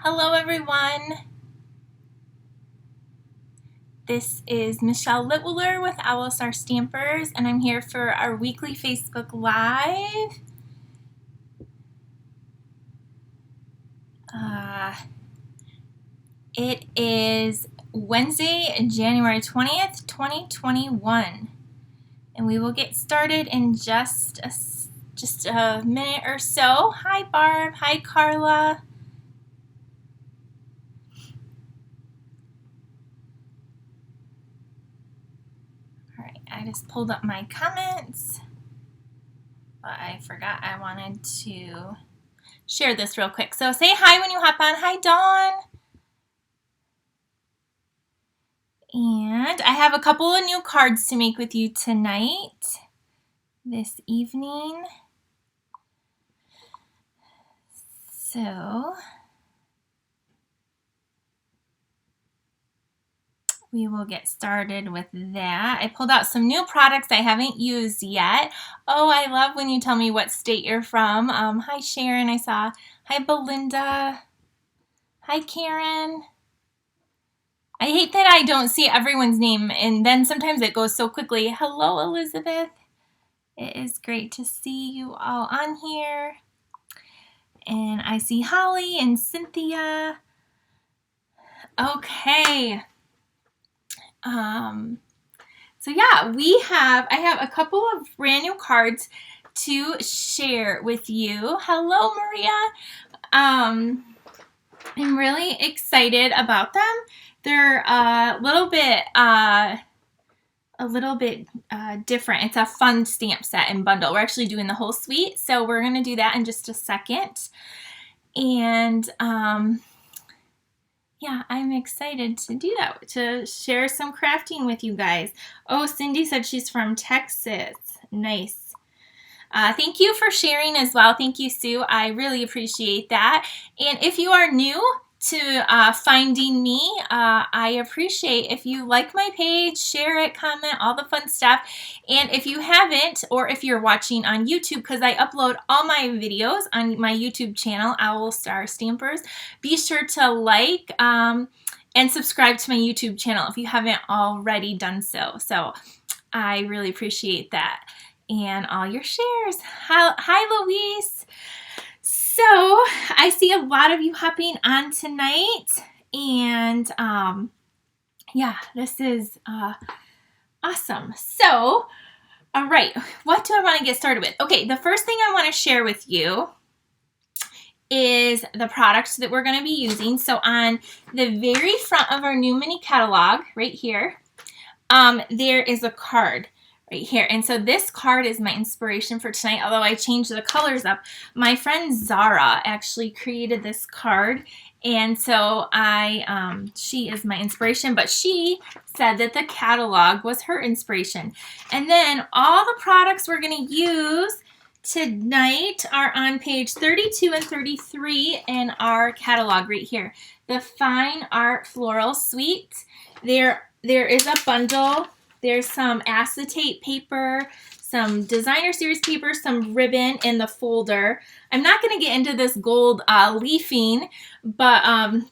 Hello everyone. This is Michelle Litwiller with OWLET Stampers, and I'm here for our weekly Facebook Live. It is Wednesday, January 20th, 2021, and we will get started in just a minute or so. Hi Barb, hi Carla. All right, I just pulled up my comments, but I forgot I wanted to share this real quick. So say hi when you hop on. Hi Dawn. And I have a couple of new cards to make with you tonight, this evening. So we will get started with that. I pulled out some new products I haven't used yet. Oh, I love when you tell me what state you're from. Hi Sharon, I saw. Hi Belinda. Hi Karen. I hate that I don't see everyone's name, and then sometimes it goes so quickly. Hello, Elizabeth. It is great to see you all on here. And I see Holly and Cynthia. Okay. So yeah, I have a couple of brand new cards to share with you. Hello, Maria. I'm really excited about them. They're a little bit different. It's a fun stamp set and bundle. We're actually doing the whole suite, so we're going to do that in just a second. And yeah, I'm excited to do that, to share some crafting with you guys. Oh, Cindy said she's from Texas. Nice. Thank you for sharing as well. Thank you, Sue. I really appreciate that. And if you are new to finding me, I appreciate if you like my page, share it, comment, all the fun stuff. And if you haven't, or if you're watching on YouTube, because I upload all my videos on my YouTube channel, OWLET Stampers, be sure to like and subscribe to my YouTube channel if you haven't already done so. So I really appreciate that. And all your shares. Hi Louise. So I see a lot of you hopping on tonight, and yeah, this is awesome. So, all right, what do I want to get started with? Okay, the first thing I want to share with you is the products that we're going to be using. So on the very front of our new mini catalog, right here, there is a card right here. And so this card is my inspiration for tonight, although I changed the colors up. My friend Zara actually created this card, and so she is my inspiration, but she said that the catalog was her inspiration. And then all the products we're going to use tonight are on page 32 and 33 in our catalog right here. The Fine Art Floral Suite. There is a bundle. There's some acetate paper, some designer series paper, some ribbon in the folder. I'm not going to get into this gold leafing, but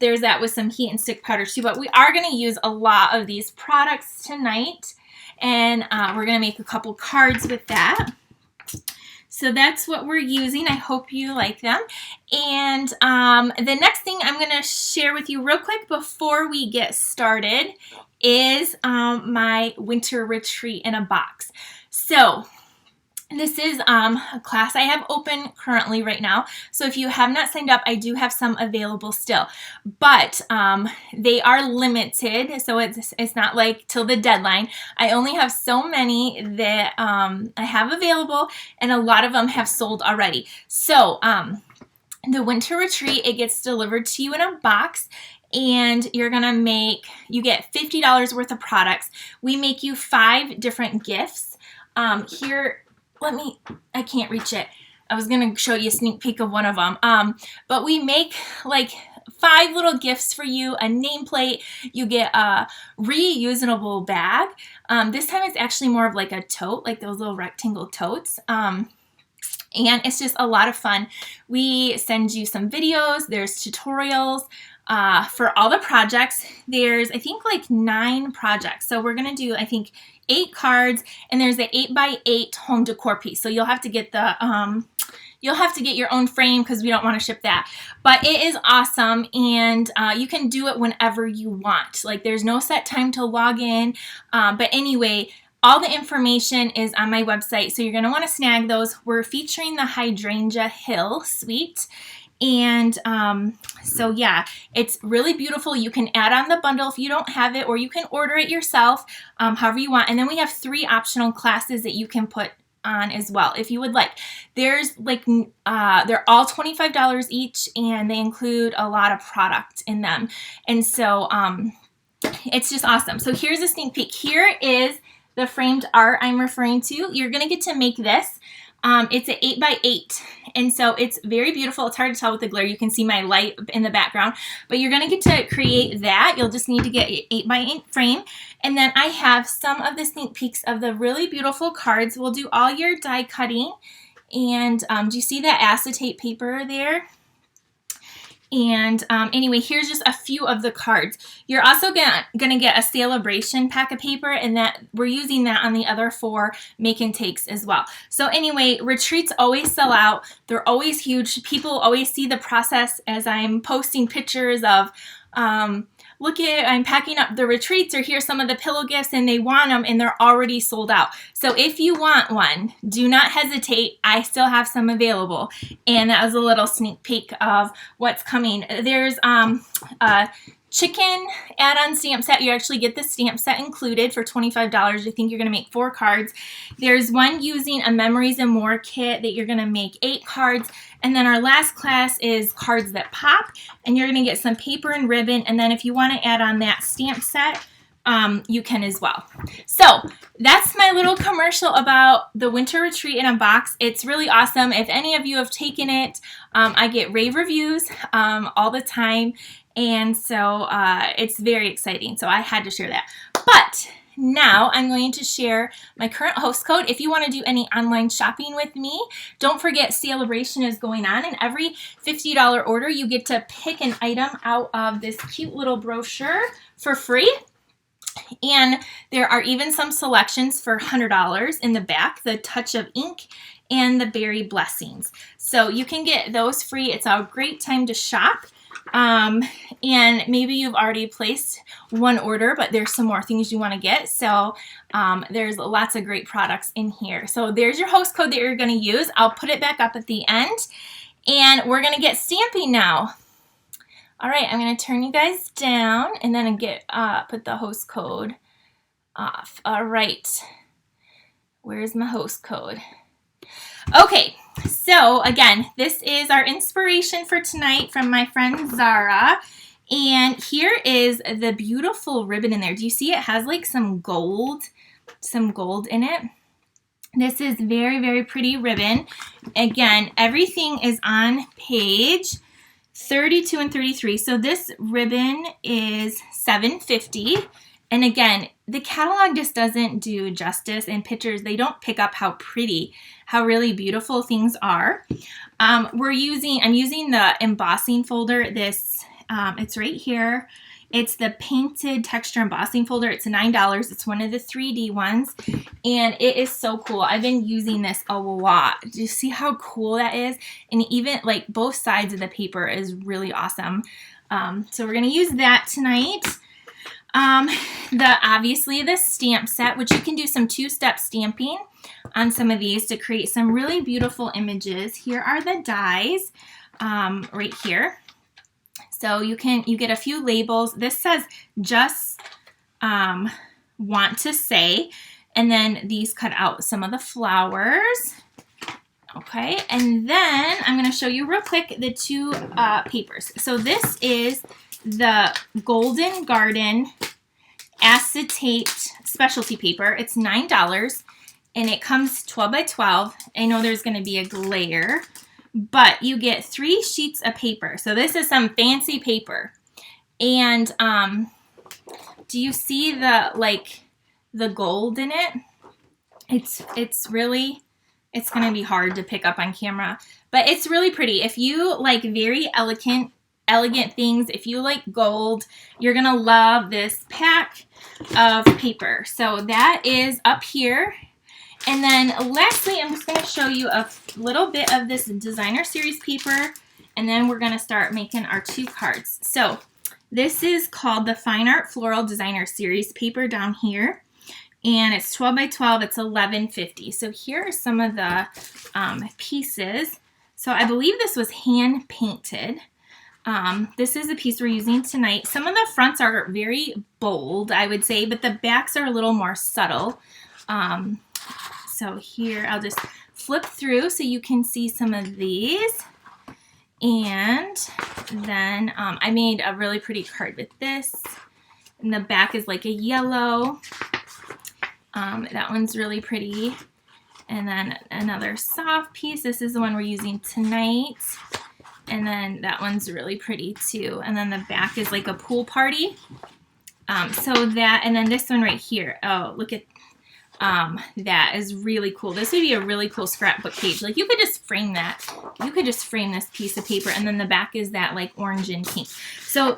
there's that with some heat and stick powder too. But we are going to use a lot of these products tonight, and we're going to make a couple cards with that. So that's what we're using. I hope you like them. And the next thing I'm going to share with you real quick before we get started is my winter retreat in a box. So this is a class I have open currently right now. So if you have not signed up, I do have some available still, but they are limited. So it's not like till the deadline. I only have so many that I have available, and a lot of them have sold already. So the winter retreat, it gets delivered to you in a box, and you get $50 worth of products. We make you 5 different gifts. Here, I can't reach it. I was going to show you a sneak peek of one of them. But we make like 5 little gifts for you, a nameplate. You get a reusable bag. This time it's actually more of like a tote, like those little rectangle totes. and it's just a lot of fun. We send you some videos, there's tutorials for all the projects. There's, I think, like 9 projects. So we're going to do, I think, 8 cards, and there's the 8x8 home decor piece. So you'll have to get the, you'll have to get your own frame because we don't want to ship that. But it is awesome, and you can do it whenever you want. Like, there's no set time to log in. But anyway, all the information is on my website, so you're going to want to snag those. We're featuring the Hydrangea Hill Suite. And so yeah, it's really beautiful. You can add on the bundle if you don't have it, or you can order it yourself, however you want. And then we have 3 optional classes that you can put on as well if you would like. There's like they're all $25 each, and they include a lot of product in them. And so it's just awesome. So here's a sneak peek. Here is the framed art I'm referring to. You're gonna get to make this. It's an 8x8, and so it's very beautiful. It's hard to tell with the glare. You can see my light in the background, but you're going to get to create that. You'll just need to get an 8x8 frame, and then I have some of the sneak peeks of the really beautiful cards. We'll do all your die cutting, and do you see that acetate paper there? And anyway, here's just a few of the cards. You're also gonna get a celebration pack of paper, and that we're using that on the other 4 make and takes as well. So anyway, retreats always sell out. They're always huge. People always see the process as I'm posting pictures of look at, I'm packing up the retreats, or here's some of the pillow gifts, and they want them, and they're already sold out. So if you want one, do not hesitate. I still have some available. And that was a little sneak peek of what's coming. There's a chicken add-on stamp set. You actually get the stamp set included for $25. I think you're going to make 4 cards. There's one using a Memories and More kit that you're going to make 8 cards. And then our last class is cards that pop, and you're going to get some paper and ribbon. And then if you want to add on that stamp set, you can as well. So that's my little commercial about the winter retreat in a box. It's really awesome. If any of you have taken it, I get rave reviews all the time. And so it's very exciting. So I had to share that. But now I'm going to share my current host code. If you want to do any online shopping with me, don't forget Celebration is going on, and every $50 order you get to pick an item out of this cute little brochure for free. And there are even some selections for $100 in the back, the Touch of Ink and the Berry Blessings. So you can get those free. It's a great time to shop. And maybe you've already placed one order, but there's some more things you want to get. So there's lots of great products in here. So there's your host code that you're going to use. I'll put it back up at the end, and we're going to get stamping now. All right, I'm going to turn you guys down, and then put the host code off. All right, where's my host code? Okay, so again, this is our inspiration for tonight from my friend Zara. And here is the beautiful ribbon in there. Do you see it has like some gold in it? This is very, very pretty ribbon. Again, everything is on page 32 and 33. So this ribbon is $7.50. And again, the catalog just doesn't do justice, and pictures, they don't pick up how really beautiful things are. I'm using the embossing folder. It's right here. It's the painted texture embossing folder. It's $9. It's one of the 3D ones, and it is so cool. I've been using this a lot. Do you see how cool that is? And even like both sides of the paper is really awesome. So we're gonna use that tonight. Obviously the stamp set, which you can do some 2-step stamping on some of these to create some really beautiful images. Here are the dies, right here. So you get a few labels. This says just want to say, and then these cut out some of the flowers. Okay, and then I'm going to show you real quick the 2 papers. So this is the Golden Garden acetate specialty paper. It's $9, and it comes 12 by 12. I know there's going to be a glare, but you get 3 sheets of paper. So this is some fancy paper. And do you see the gold in it? It's really It's going to be hard to pick up on camera, but it's really pretty. If you like very elegant things, if you like gold, you're going to love this pack of paper. So that is up here. And then lastly, I'm just going to show you a little bit of this designer series paper, and then we're going to start making our 2 cards. So this is called the Fine Art Floral Designer Series paper down here. And it's 12 by 12, it's $11.50. So here are some of the pieces. So I believe this was hand painted. This is the piece we're using tonight. Some of the fronts are very bold, I would say, but the backs are a little more subtle. So here, I'll just flip through so you can see some of these. And then I made a really pretty card with this. And the back is like a yellow. That one's really pretty. And then another soft piece. This is the one we're using tonight. And then that one's really pretty too. And then the back is like a pool party. So that, and then this one right here. Oh, look at that is really cool. This would be a really cool scrapbook page. Like you could just frame that. You could just frame this piece of paper, and then the back is that like orange and pink. So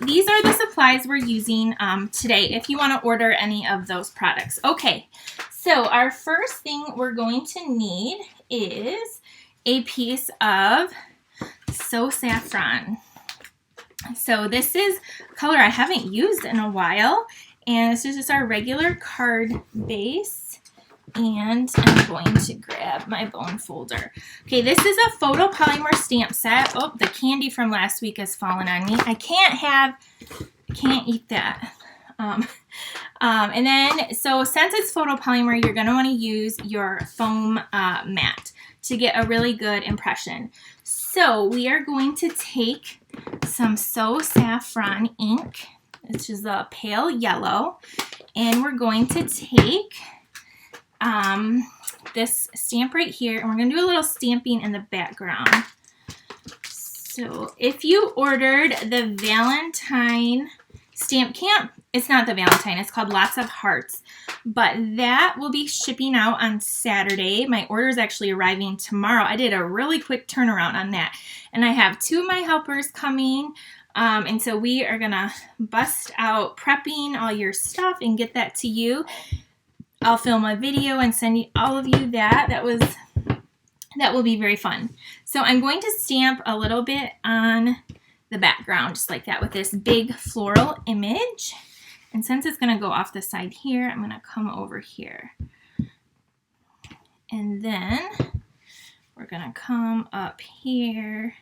these are the supplies we're using today if you want to order any of those products. Okay, so our first thing we're going to need is a piece of So Saffron. So this is a color I haven't used in a while. And this is just our regular card base. And I'm going to grab my bone folder. Okay, this is a photopolymer stamp set. Oh, the candy from last week has fallen on me. I can't eat that. And then, so since it's photopolymer, you're going to want to use your foam mat to get a really good impression. So we are going to take some So Saffron ink, which is a pale yellow, and we're going to take this stamp right here, and we're going to do a little stamping in the background. So if you ordered the Valentine stamp camp, it's not the Valentine, it's called Lots of Hearts, but that will be shipping out on Saturday. My order is actually arriving tomorrow. I did a really quick turnaround on that, and I have 2 of my helpers coming. And so we are going to bust out prepping all your stuff and get that to you. I'll film a video and send all of you that. That will be very fun. So I'm going to stamp a little bit on the background, just like that, with this big floral image. And since it's going to go off the side here, I'm going to come over here. And then we're going to come up here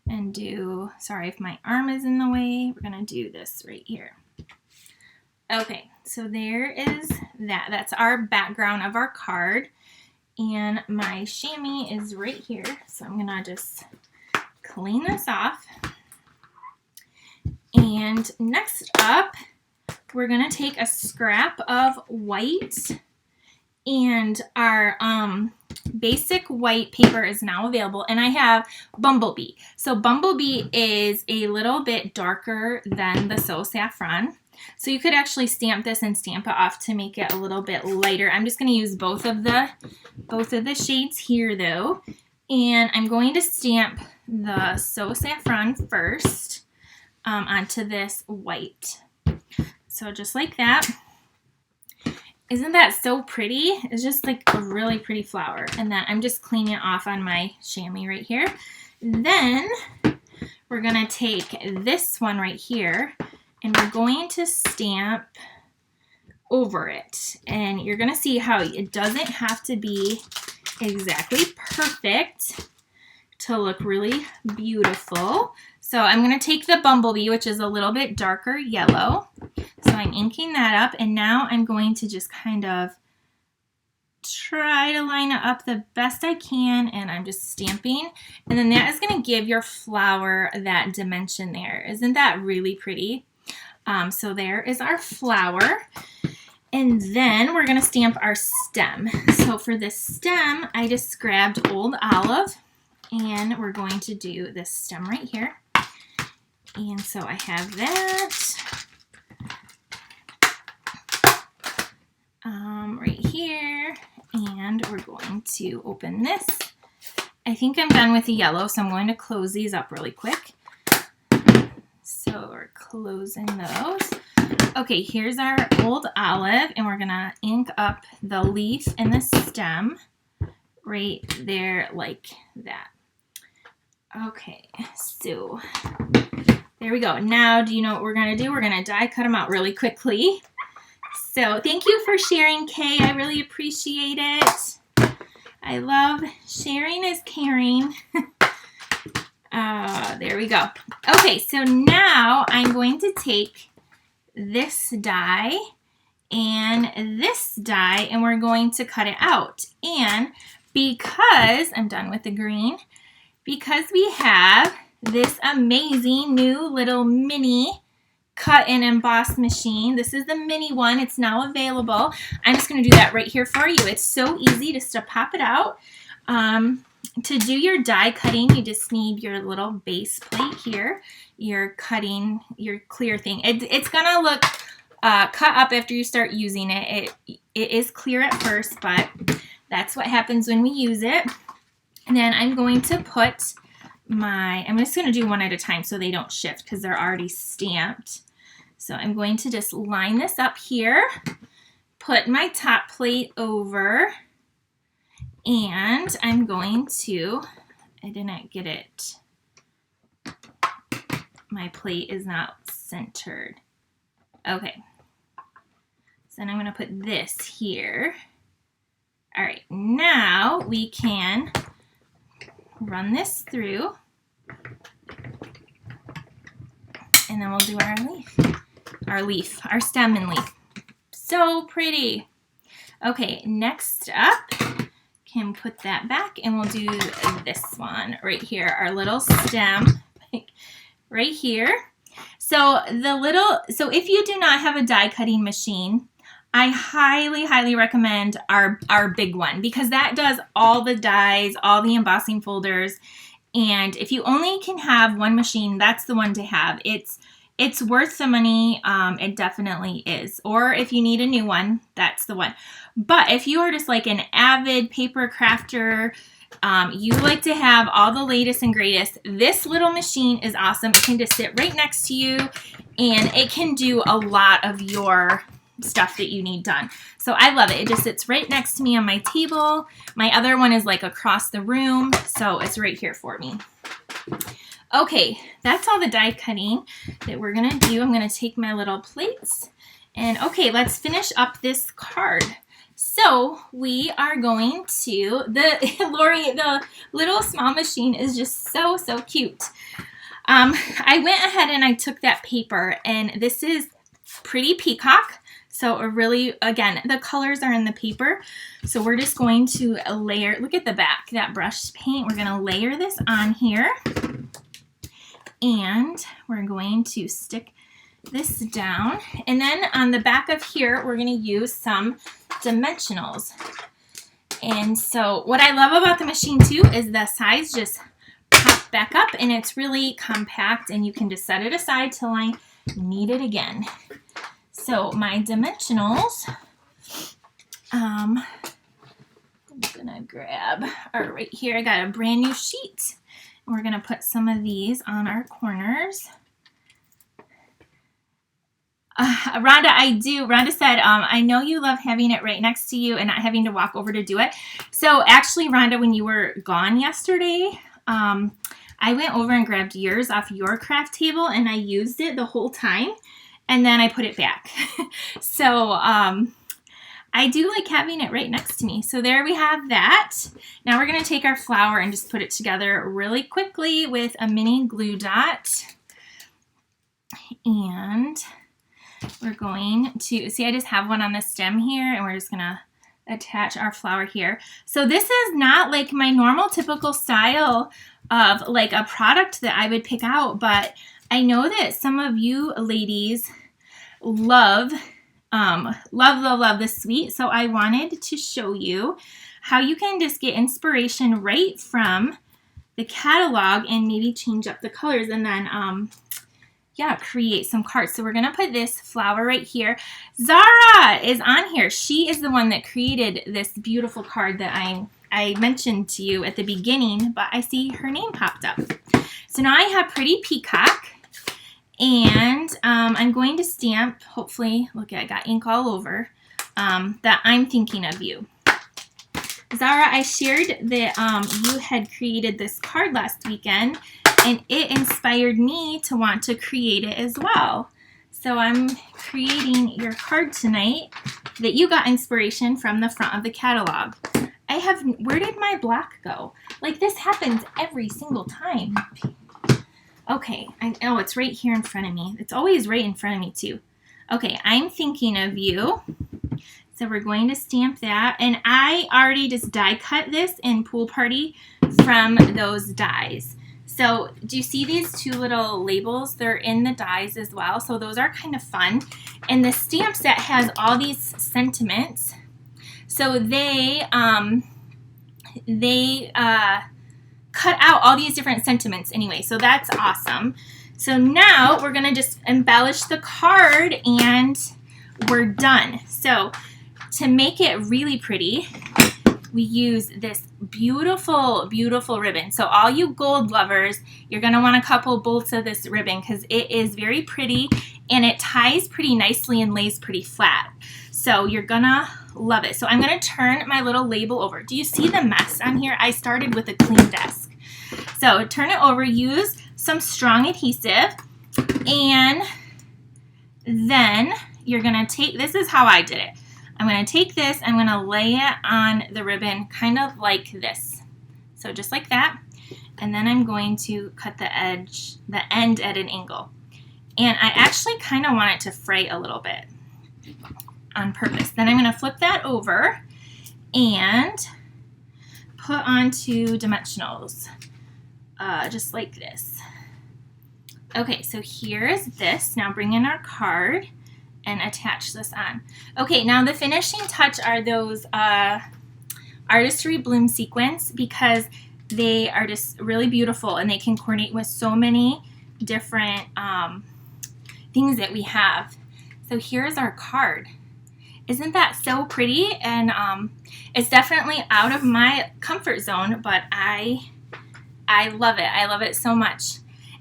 and do, sorry if my arm is in the way, we're going to do this right here. Okay, so there is that. That's our background of our card. And my chamois is right here. So I'm going to just clean this off. And next up, we're going to take a scrap of white, and our basic white paper is now available, and I have Bumblebee. So Bumblebee is a little bit darker than the So Saffron. So you could actually stamp this and stamp it off to make it a little bit lighter. I'm just going to use both of the shades here though. And I'm going to stamp the So Saffron first onto this white. So just like that. Isn't that so pretty? It's just like a really pretty flower. And then I'm just cleaning it off on my chamois right here. Then we're going to take this one right here, and we're going to stamp over it. And you're going to see how it doesn't have to be exactly perfect to look really beautiful. So I'm going to take the Bumblebee, which is a little bit darker yellow. So I'm inking that up, and now I'm going to just kind of try to line it up the best I can, and I'm just stamping. And then that is going to give your flower that dimension there. Isn't that really pretty? So there is our flower. And then we're going to stamp our stem. So for this stem, I just grabbed Old Olive, and we're going to do this stem right here. And so I have that right here, and And we're going to open this. I think I'm done with the yellow, so I'm going to close these up really quick. So we're closing those. Okay, here's our old olive, and we're gonna ink up the leaf and the stem right there like that. Okay, so there we go. Now, do you know what we're gonna do? We're gonna die cut them out really quickly. So thank you for sharing, Kay. I really appreciate it. I love sharing is caring. There we go. Okay, so now I'm going to take this die and this die, and we're going to cut it out. And because I'm done with the green, because we have this amazing new little mini cut and emboss machine, this is the mini one, it's now available. I'm just going to do that right here for you. It's so easy just to pop it out. To do your die cutting, you just need your little base plate here. You're cutting your clear thing. It's going to look cut up after you start using it. It is clear at first, but that's what happens when we use it. And then I'm going to put I'm just going to do one at a time so they don't shift because they're already stamped. So I'm going to just line this up here, put my top plate over, and I'm going to, I didn't get it. My plate is not centered. Okay. So then I'm going to put this here. All right, now we can run this through, and then we'll do our stem and leaf. So pretty. Okay, next up, can put that back, and we'll do this one right here, our little stem right here. So if you do not have a die cutting machine, I highly recommend our big one, because that does all the dies, all the embossing folders. And if you only can have one machine, that's the one to have. It's worth the money. It definitely is. Or if you need a new one, that's the one. But if you are just like an avid paper crafter, you like to have all the latest and greatest, this little machine is awesome. It can just sit right next to you, and it can do a lot of your stuff that you need done. So I love it. It just sits right next to me on my table. My other one is like across the room, so it's right here for me. Okay, that's all the die cutting that we're gonna do. I'm gonna take my little plates, and okay, let's finish up this card. So we are going to, Lori, the little small machine is just so cute. I went ahead and I took that paper, and this is Pretty Peacock. So really, again, the colors are in the paper. So we're just going to layer, look at the back, that brushed paint. We're gonna layer this on here, and we're going to stick this down. And then on the back of here, we're gonna use some dimensionals. And so what I love about the machine too is the size just pops back up, and it's really compact, and you can just set it aside till I need it again. So my dimensionals, I'm gonna grab right here. I got a brand new sheet, and we're gonna put some of these on our corners. Rhonda, I do. Rhonda said, I know you love having it right next to you and not having to walk over to do it. So actually, Rhonda, when you were gone yesterday, I went over and grabbed yours off your craft table, and I used it the whole time, and then I put it back. So I do like having it right next to me. So there we have that. Now we're going to take our flower and just put it together really quickly with a mini glue dot. And we're going to, see, I just have one on the stem here, and we're just going to attach our flower here. So this is not like my normal typical style of like a product that I would pick out, but I know that some of you ladies love this suite. So I wanted to show you how you can just get inspiration right from the catalog and maybe change up the colors. And then, yeah, create some cards. So we're going to put this flower right here. Zara is on here. She is the one that created this beautiful card that I mentioned to you at the beginning, but I see her name popped up. So now I have Pretty Peacock, and I'm going to stamp, hopefully, look, I got ink all over, that I'm thinking of you. Zara, I shared that you had created this card last weekend, and it inspired me to want to create it as well. So I'm creating your card tonight that you got inspiration from the front of the catalog. Where did my block go? Like, this happens every single time. Okay, oh, it's right here in front of me. It's always right in front of me too. Okay, I'm thinking of you. So we're going to stamp that. And I already just die cut this in Pool Party from those dies. So do you see these two little labels? They're in the dies as well. So those are kind of fun. And the stamp set has all these sentiments. So they cut out all these different sentiments anyway. So that's awesome. So now we're going to just embellish the card and we're done. So to make it really pretty, we use this beautiful, beautiful ribbon. So all you gold lovers, you're going to want a couple bolts of this ribbon because it is very pretty and it ties pretty nicely and lays pretty flat. So you're going to love it. So I'm going to turn my little label over. Do you see the mess on here? I started with a clean desk. So turn it over, use some strong adhesive, and then you're going to take, this is how I did it. I'm going to take this, I'm going to lay it on the ribbon kind of like this. So just like that. And then I'm going to cut the end at an angle. And I actually kind of want it to fray a little bit on purpose. Then I'm going to flip that over and put onto dimensionals, just like this. Okay, so here's this. Now bring in our card and attach this on. Okay, now the finishing touch are those artistry bloom sequins because they are just really beautiful and they can coordinate with so many different things that we have. So here's our card. Isn't that so pretty? And it's definitely out of my comfort zone, but I love it. I love it so much.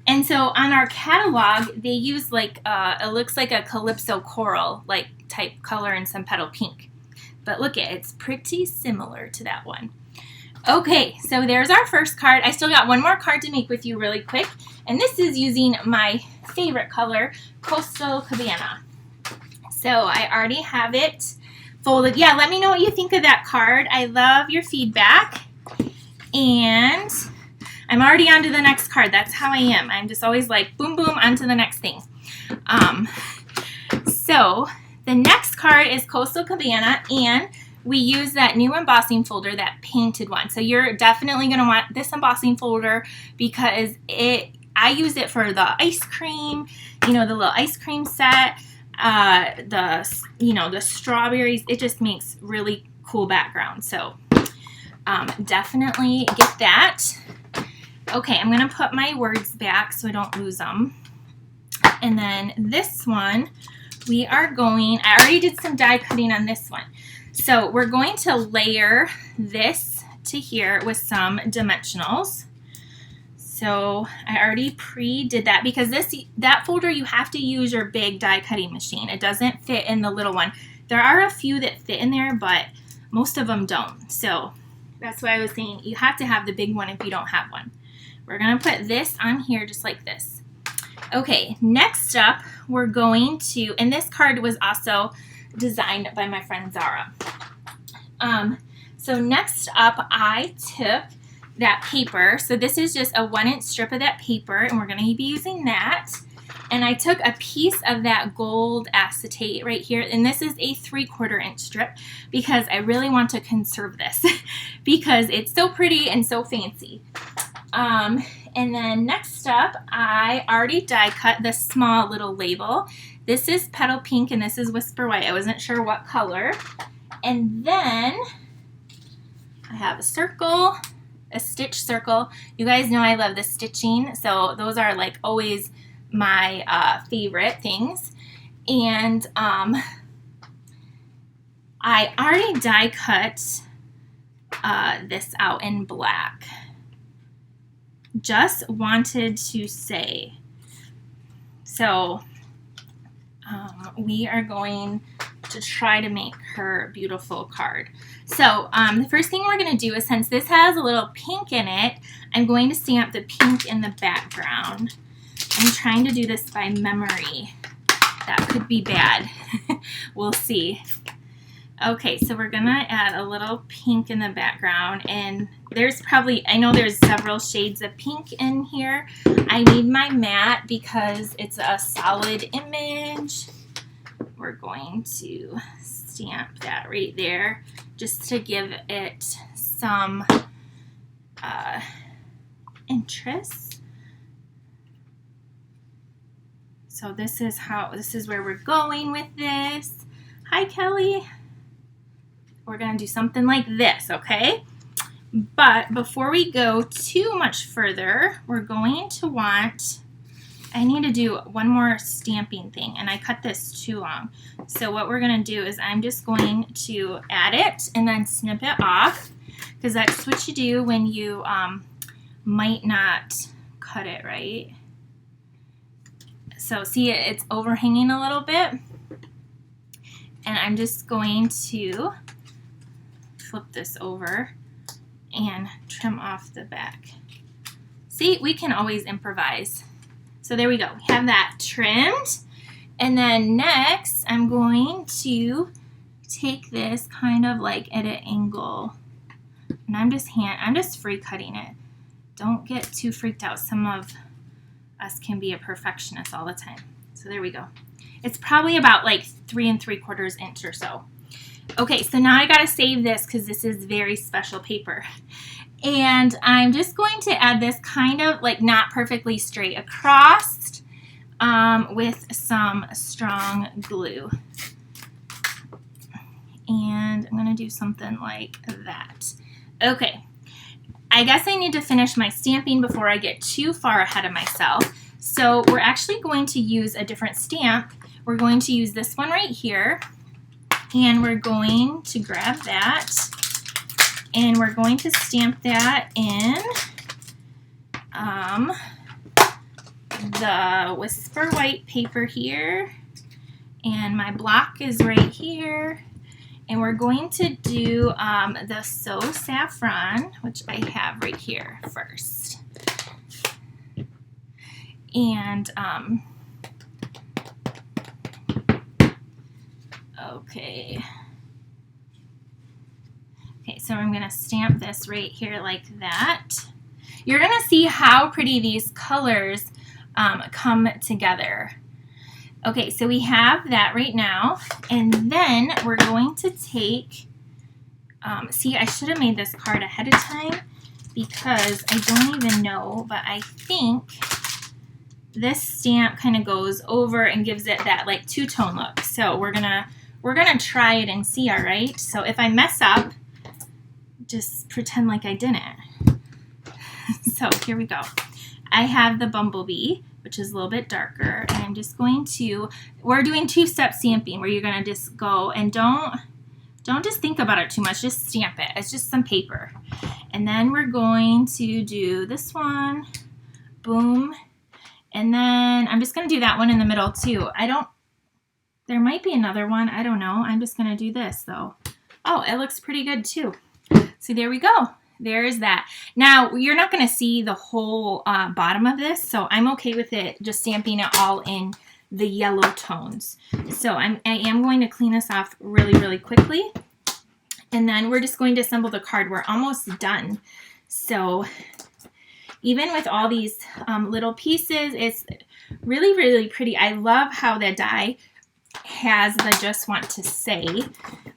And so on our catalog, they use like, it looks like a calypso coral like type color and some petal pink. But look it's pretty similar to that one. Okay, so there's our first card. I still got one more card to make with you really quick. And this is using my favorite color, Coastal Cabana. So I already have it folded. Yeah, let me know what you think of that card. I love your feedback. And I'm already on to the next card. That's how I am. I'm just always like, boom, boom, on to the next thing. So the next card is Coastal Cabana, and we use that new embossing folder, that painted one. So you're definitely going to want this embossing folder because I use it for the ice cream, you know, the little ice cream set, the strawberries. It just makes really cool background. So definitely get that. Okay, I'm going to put my words back so I don't lose them. And then this one, I already did some die cutting on this one. So we're going to layer this to here with some dimensionals. So I already pre-did that because that folder you have to use your big die cutting machine. It doesn't fit in the little one. There are a few that fit in there, but most of them don't. So that's why I was saying you have to have the big one if you don't have one. We're going to put this on here just like this. Okay, next up we're going to, and this card was also designed by my friend Zara. So next up I took that paper. So this is just a 1-inch strip of that paper, and we're going to be using that. And I took a piece of that gold acetate right here, and this is a 3/4 inch strip because I really want to conserve this because it's so pretty and so fancy. And then next up, I already die cut this small little label. This is Petal Pink and this is Whisper White. I wasn't sure what color. And then I have a circle, a stitch circle. You guys know I love the stitching, so those are like always my favorite things. And I already die cut this out in black. Just wanted to say. So we are going to try to make her beautiful card. So the first thing we're going to do is, since this has a little pink in it, I'm going to stamp the pink in the background. I'm trying to do this by memory. That could be bad. We'll see. Okay, so we're going to add a little pink in the background, and there's probably, I know there's several shades of pink in here. I need my matte because it's a solid image. We're going to stamp that right there just to give it some interest. So this is where we're going with this. Hi, Kelly. We're going to do something like this, okay? But before we go too much further, we're going to want, I need to do one more stamping thing, and I cut this too long. So what we're going to do is I'm just going to add it and then snip it off, because that's what you do when you might not cut it right. So see, it's overhanging a little bit, and I'm just going to flip this over and trim off the back. See, we can always improvise. So there we go. We have that trimmed. And then next, I'm going to take this kind of like at an angle. And I'm just free cutting it. Don't get too freaked out. Some of us can be a perfectionist all the time. So there we go. It's probably about like 3 3/4 inch or so. Okay, so now I gotta save this because this is very special paper. And I'm just going to add this kind of like not perfectly straight across with some strong glue. And I'm gonna do something like that. Okay, I guess I need to finish my stamping before I get too far ahead of myself. So we're actually going to use a different stamp. We're going to use this one right here. And we're going to grab that, and we're going to stamp that in the Whisper White paper here, and my block is right here, and we're going to do the So Saffron, which I have right here first, and okay, so I'm going to stamp this right here like that. You're going to see how pretty these colors come together. Okay, so we have that right now, and then we're going to take, see, I should have made this card ahead of time because I don't even know, but I think this stamp kind of goes over and gives it that like two-tone look. So we're gonna try it and see, all right? So if I mess up, just pretend like I didn't. So here we go. I have the Bumblebee, which is a little bit darker, and I'm just going to, we're doing two-step stamping where you're gonna just go and don't just think about it too much, just stamp it. It's just some paper. And then we're going to do this one, boom, and then I'm just gonna do that one in the middle too. There might be another one, I don't know. I'm just gonna do this though. Oh, it looks pretty good too. So there we go. There's that. Now, you're not gonna see the whole bottom of this, so I'm okay with it just stamping it all in the yellow tones. So I am going to clean this off really, really quickly. And then we're just going to assemble the card. We're almost done. So even with all these little pieces, it's really, really pretty. I love how the die has the Just Want to Say.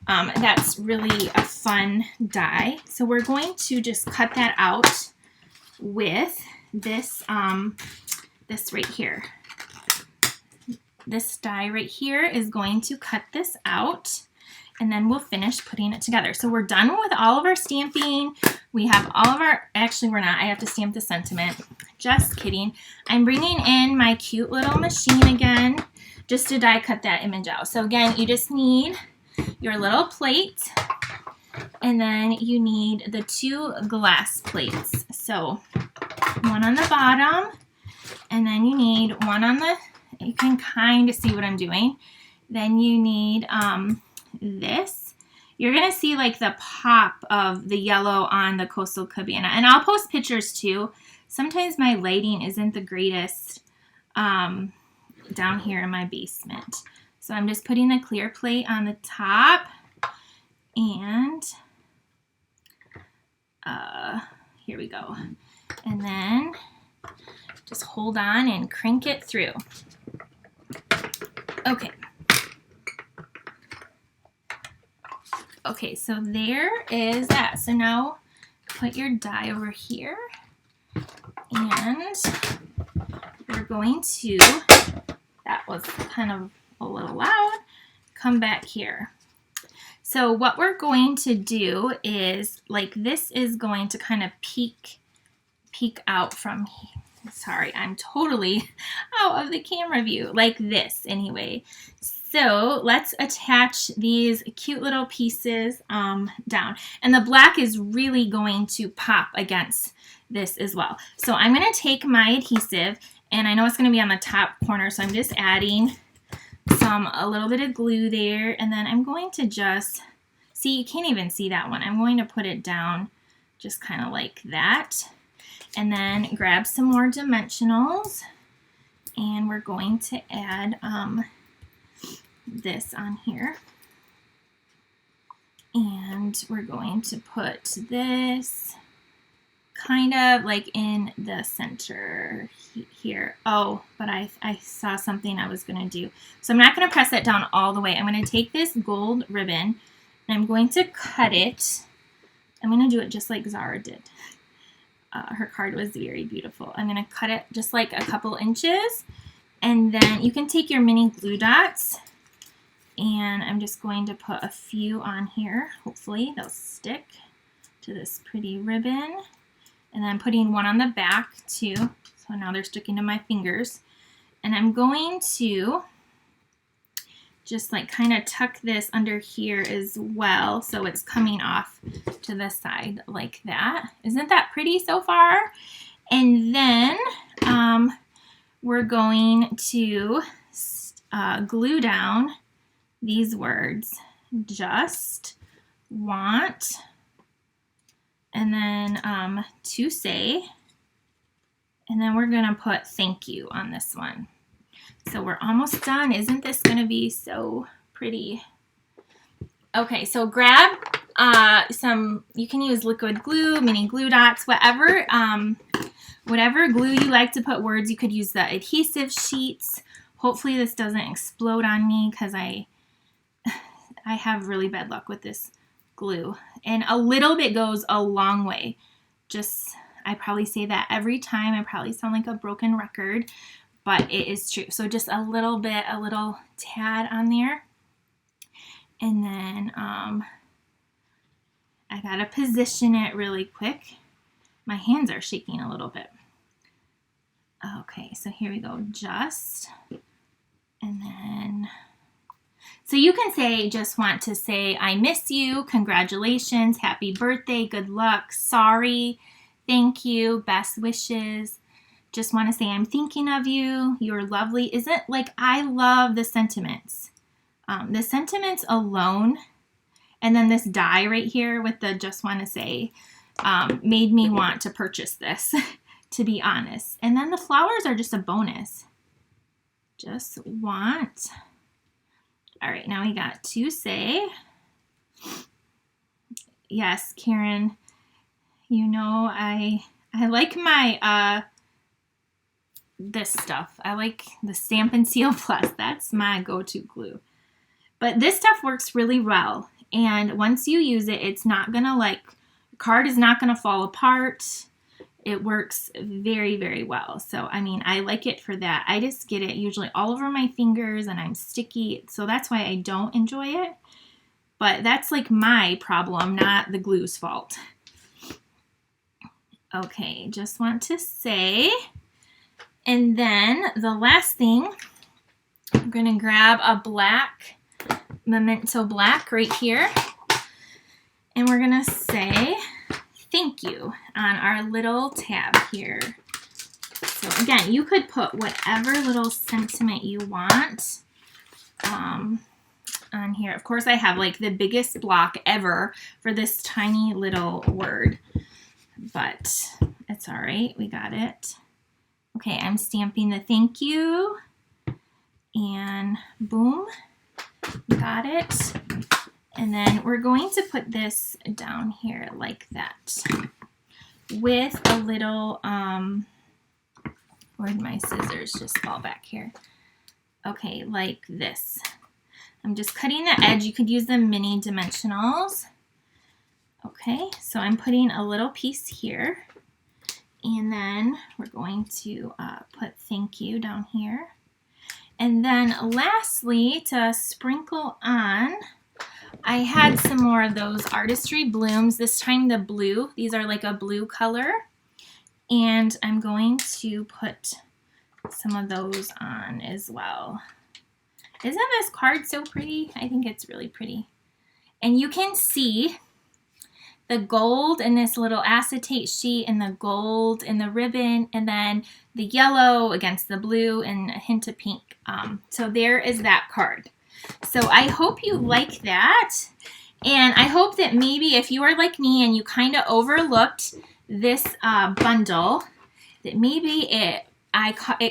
That's really a fun die. So we're going to just cut that out with this, this right here. This die right here is going to cut this out. and then we'll finish putting it together. So we're done with all of our stamping. We have all of our, actually we're not, I have to stamp the sentiment. Just kidding. I'm bringing in my cute little machine again, just to die cut that image out. So again, you just need your little plate, and then you need the 2 glass plates. So one on the bottom, and then you need one on the, you can kind of see what I'm doing. Then you need this. You're going to see like the pop of the yellow on the Coastal Cabana. And I'll post pictures too. Sometimes my lighting isn't the greatest down here in my basement. So I'm just putting the clear plate on the top, and here we go. And then just hold on and crank it through. Okay. Okay, so there is that. So now put your die over here, and we're going to, that was kind of a little loud, come back here. So what we're going to do is, like, this is going to kind of peek out from here. Sorry, I'm totally out of the camera view, like this anyway. So let's attach these cute little pieces down. And the black is really going to pop against this as well. So I'm going to take my adhesive, and I know it's going to be on the top corner, so I'm just adding a little bit of glue there, and then I'm going to just, see, you can't even see that one. I'm going to put it down just kind of like that. And then grab some more dimensionals, and we're going to add this on here. And we're going to put this kind of like in the center here. Oh, but I saw something I was going to do. So I'm not going to press that down all the way. I'm going to take this gold ribbon, and I'm going to cut it. I'm going to do it just like Zara did. Her card was very beautiful. I'm going to cut it just like a couple inches, and then you can take your mini glue dots, and I'm just going to put a few on here. Hopefully they'll stick to this pretty ribbon, and then I'm putting one on the back too. So now they're sticking to my fingers, and I'm going to just like kind of tuck this under here as well, so it's coming off to the side like that. Isn't that pretty so far? And then we're going to glue down these words, just want, and then to say, and then we're gonna put thank you on this one. So we're almost done. Isn't this going to be so pretty? Okay, so grab you can use liquid glue, mini glue dots, whatever glue you like to put words. You could use the adhesive sheets. Hopefully this doesn't explode on me, because I have really bad luck with this glue. And a little bit goes a long way. I probably say that every time. I probably sound like a broken record, but it is true. So just a little bit, a little tad on there. And then I gotta position it really quick. My hands are shaking a little bit. Okay, so here we go, just, and then, so you can say, just want to say, I miss you, congratulations, happy birthday, good luck, sorry, thank you, best wishes. Just want to say I'm thinking of you. You're lovely. Isn't, like, I love the sentiments. The sentiments alone, and then this die right here with the just want to say made me want to purchase this, to be honest. And then the flowers are just a bonus. Just want. All right, now we got to say. Yes, Karen, you know I like my this stuff. I like the Stampin' Seal Plus. That's my go-to glue. But this stuff works really well. And once you use it, it's not going to card is not going to fall apart. It works very, very well. So, I mean, I like it for that. I just get it usually all over my fingers, and I'm sticky. So that's why I don't enjoy it. but that's like my problem, not the glue's fault. Okay, just want to say, and then the last thing, I'm going to grab a black, Memento black right here, and we're going to say thank you on our little tab here. So again, you could put whatever little sentiment you want on here. Of course, I have like the biggest block ever for this tiny little word, but it's all right. We got it. Okay, I'm stamping the thank you, and boom, got it. And then we're going to put this down here like that with a little, where'd my scissors just fall back here? Okay, like this. I'm just cutting the edge. You could use the mini dimensionals. Okay, so I'm putting a little piece here, and then we're going to put thank you down here. And then lastly, to sprinkle on, I had some more of those artistry blooms, this time the blue. These are like a blue color, and I'm going to put some of those on as well. Isn't this card so pretty? I think it's really pretty. And you can see the gold in this little acetate sheet, and the gold in the ribbon, and then the yellow against the blue and a hint of pink. So there is that card. So I hope you like that, and I hope that maybe if you are like me and you kind of overlooked this bundle, that maybe it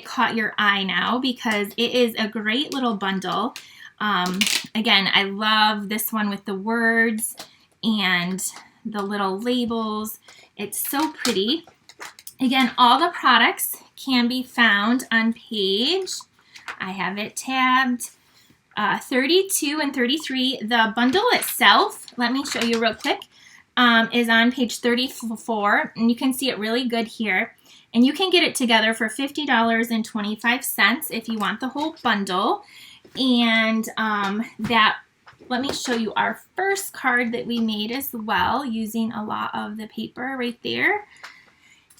caught your eye now, because it is a great little bundle. Again, I love this one with the words and the little labels. It's so pretty. Again, all the products can be found on page, I have it tabbed, 32 and 33. The bundle itself, let me show you real quick, is on page 34, and you can see it really good here. And you can get it together for $50.25 if you want the whole bundle. And let me show you our first card that we made as well, using a lot of the paper right there.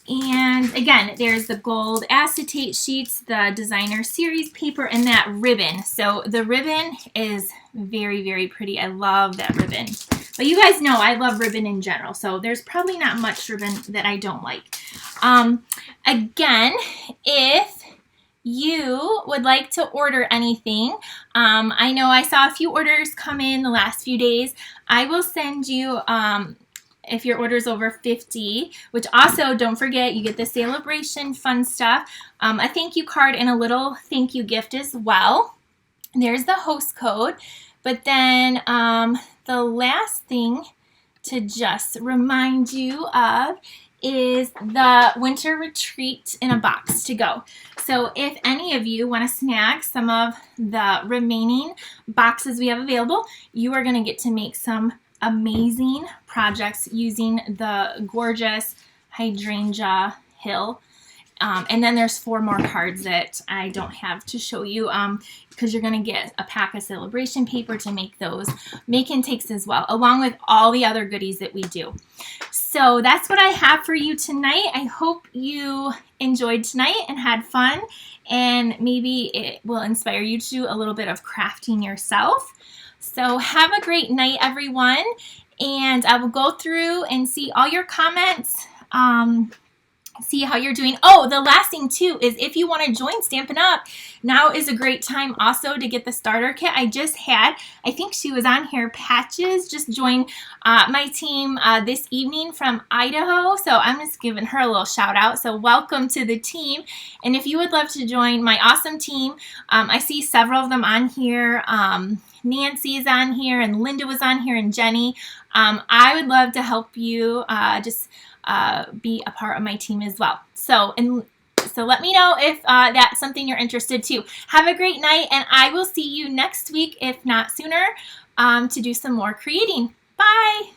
And again, there's the gold acetate sheets, the designer series paper, and that ribbon. So the ribbon is very, very pretty. I love that ribbon. But you guys know I love ribbon in general, so there's probably not much ribbon that I don't like. Again, if you would like to order anything, I know I saw a few orders come in the last few days. I will send you, if your order is over 50, which also don't forget, you get the celebration fun stuff, a thank you card and a little thank you gift as well. There's the host code. But then the last thing to just remind you of is the winter retreat in a box to go. So if any of you want to snag some of the remaining boxes we have available, you are going to get to make some amazing projects using the gorgeous hydrangea hill. And then there's 4 more cards that I don't have to show you because you're going to get a pack of celebration paper to make those make and takes as well, along with all the other goodies that we do. So that's what I have for you tonight. I hope you enjoyed tonight and had fun, and maybe it will inspire you to do a little bit of crafting yourself. So have a great night, everyone, and I will go through and see all your comments. See how you're doing. Oh, the last thing too is if you want to join Stampin' Up, now is a great time also to get the starter kit. I just had, I think she was on here, Patches, just joined my team this evening from Idaho. So I'm just giving her a little shout out. So welcome to the team. And if you would love to join my awesome team, I see several of them on here. Nancy is on here, and Linda was on here, and Jenny. I would love to help you be a part of my team as well. So let me know if that's something you're interested to. Have a great night, and I will see you next week, if not sooner, to do some more creating. Bye!